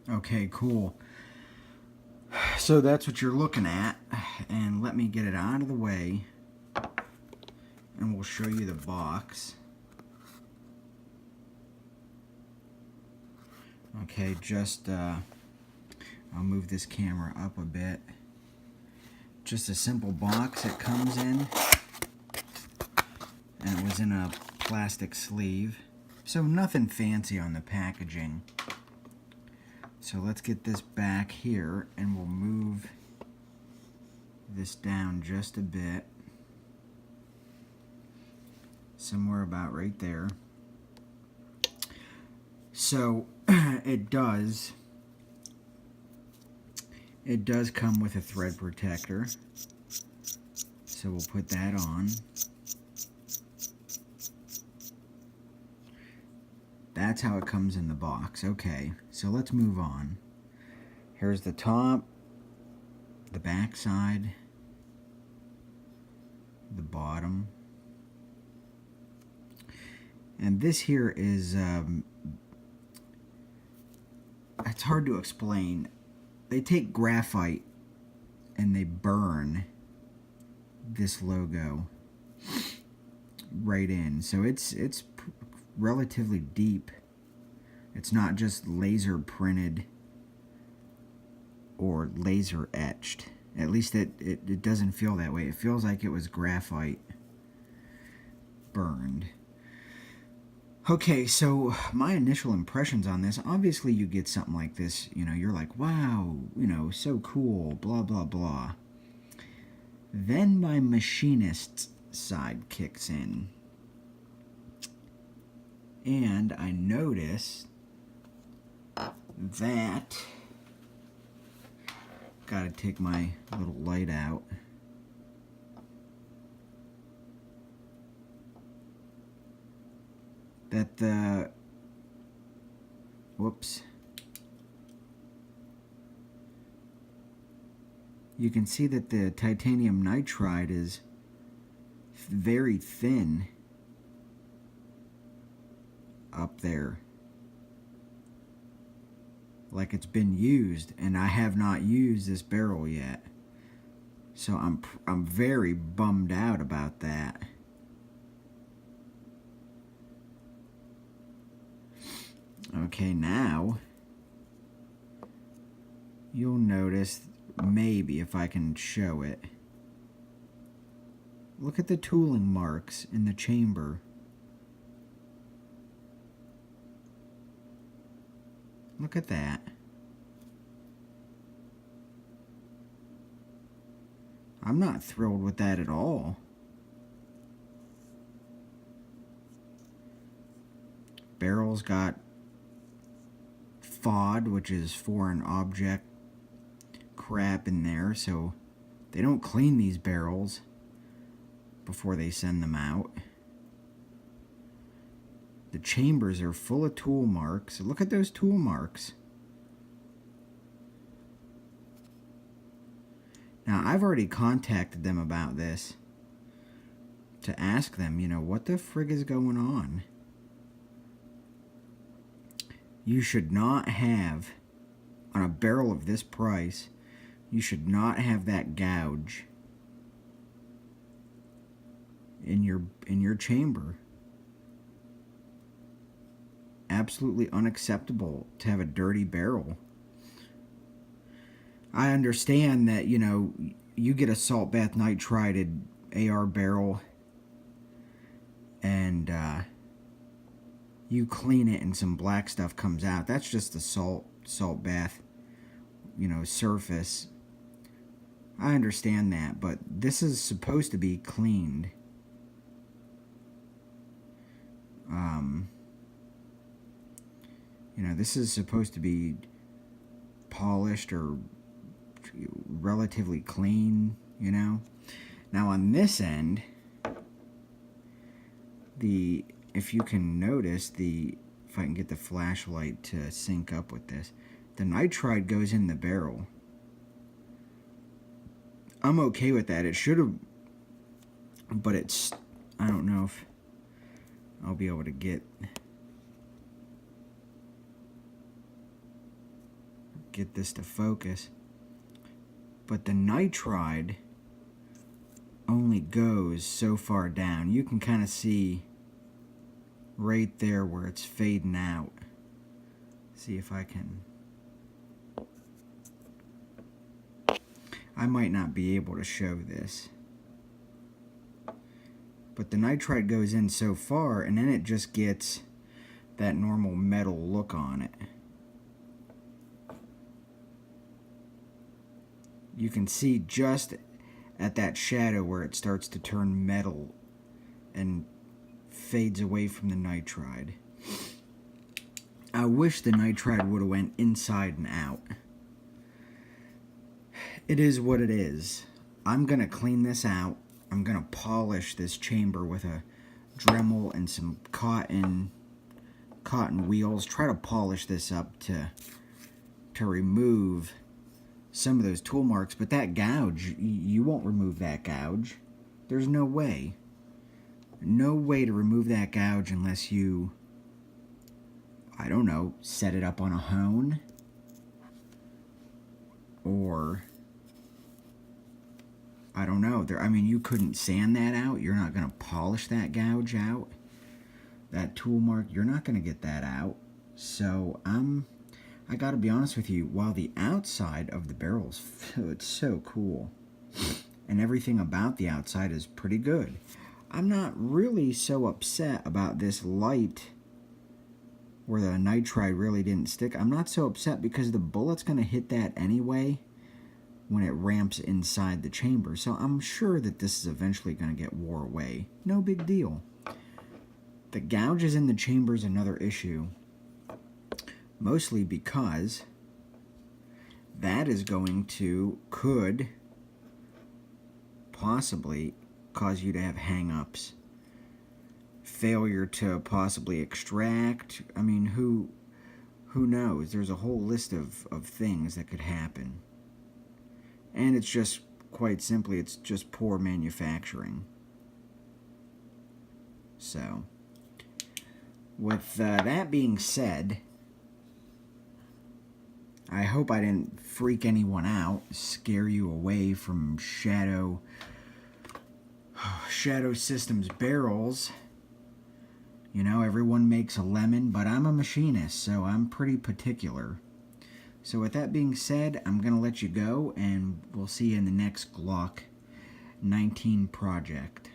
Okay, cool. So that's what you're looking at, and let me get it out of the way and we'll show you the box. Okay, just I'll move this camera up a bit. Just a simple box it comes in, and it was in a plastic sleeve, so nothing fancy on the packaging. So let's get this back here, and we'll move this down just a bit, somewhere about right there. So it does come with a thread protector, so we'll put that on. That's how it comes in the box. Okay, so let's move on. Here's the top, the back side, the bottom, and this here is it's hard to explain. They take graphite and they burn this logo right in, so it's relatively deep. It's not just laser printed or laser etched. At least it doesn't feel that way. It feels like it was graphite burned. Okay, so my initial impressions on this, obviously you get something like this, you know, you're like, wow, you know, so cool, blah, blah, blah. Then my machinist's side kicks in. And I notice that, gotta take my little light out. That the, whoops. You can see that the titanium nitride is very thin up there, like it's been used, and I have not used this barrel yet, so I'm very bummed out about that. Okay, now you'll notice, maybe if I can show it, look at the tooling marks in the chamber. Look at that. I'm not thrilled with that at all. Barrel's got FOD, which is foreign object crap, in there, so they don't clean these barrels before they send them out. The chambers are full of tool marks. Look at those tool marks. Now, I've already contacted them about this to ask them, you know, what the frig is going on? You should not have, on a barrel of this price, you should not have that gouge in your chamber. Absolutely unacceptable to have a dirty barrel. I understand that, you know, you get a salt bath nitrided AR barrel and you clean it and some black stuff comes out. That's just the salt bath, you know, surface. I understand that, but this is supposed to be cleaned. You know, this is supposed to be polished or relatively clean, you know. Now on this end, if you can notice, if I can get the flashlight to sync up with this, The nitride goes in the barrel. I'm okay with that. It should have, but it's, I don't know if I'll be able to get this to focus. But the nitride only goes so far down. You can kind of see right there where it's fading out. See if I can. I might not be able to show this. But the nitride goes in so far, and then it just gets that normal metal look on it. You can see just at that shadow where it starts to turn metal and fades away from the nitride. I wish the nitride would have went inside and out. It is what it is. I'm going to clean this out. I'm going to polish this chamber with a Dremel and some cotton wheels. Try to polish this up to remove some of those tool marks. But that gouge, you won't remove that gouge. There's no way. No way to remove that gouge unless you, I don't know, set it up on a hone. Or, I don't know. I mean, you couldn't sand that out. You're not going to polish that gouge out. That tool mark, you're not going to get that out. So, I got to be honest with you. While the outside of the barrel is, it's so cool. And everything about the outside is pretty good. I'm not really so upset about this light where the nitride really didn't stick. I'm not so upset because the bullet's going to hit that anyway when it ramps inside the chamber. So I'm sure that this is eventually going to get wore away. No big deal. The gouges in the chamber is another issue. Mostly because that is going to, could possibly cause you to have hang-ups. Failure to possibly extract. I mean, who knows? There's a whole list of things that could happen. And it's just, quite simply, it's just poor manufacturing. So, with that being said, I hope I didn't freak anyone out, scare you away from Shadow Systems barrels. You know, everyone makes a lemon, but I'm a machinist, so I'm pretty particular. So with that being said, I'm going to let you go, and we'll see you in the next Glock 19 project.